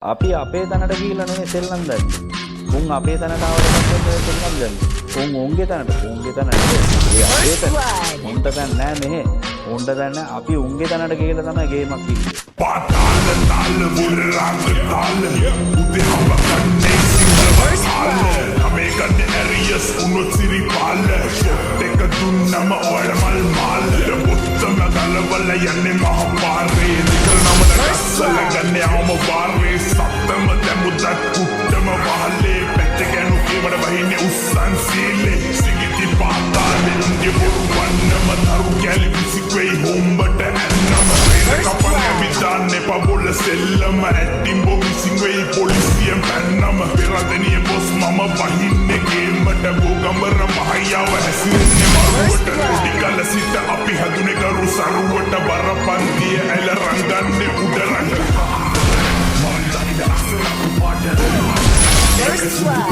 අපි අපේ තැනට ගිහිල්ලා නෙමෙයි සෙල්ලම් දැන්නේ. උන් අපේ තැනට ආවට පස්සේ සෙල්ලම් දැන්නේ. උන් උන්ගේ තැනට නෙමෙයි. ඒ අපේ තැන. උන්ට දැන් නෑ මෙහෙ. උන්ට දැන් නෑ අපි උන්ගේ තැනට ගිහිල්ලා තමයි ගේමක් ඉන්නේ. පාතාල තාල මුරාංග තාල උදේ හව කන්නේ සිංහල අපේ ගන්නේ ඇරියස් උනොත් සිරි පාල දෙක දුන්නම ඔයමල් මාල මුත්තම ගලවල යන්නේ මහ පාරේ නිකල්නම දැස්සල ගන්නේ අවම පාරේ සත්තම දෙමුදත් කුට්ටම වහලේ පැත්තකනු කේවඩ වහින්නේ උස්සන් සීලේ සිගිති පාතාලේ උන්ගේ වන්නම තරු කැලි විසිකේ හොම්බට ඇන්නම කපන්න විදාන්නේ පබොල සෙල්ලම ඇටිම්බෝ විසිංවෙයි පොලිසියෙන් පැන්නම පෙරදනිය බොස් මම වහින්නේ ගේමට බෝගමර මහයාව හැසිරෙන්නේ මරුවට ටිකල සිට අපි හැදුනේ කරු සරුවට බරපන්තිය ඇල රංගන්නේ උඩ රංග First one.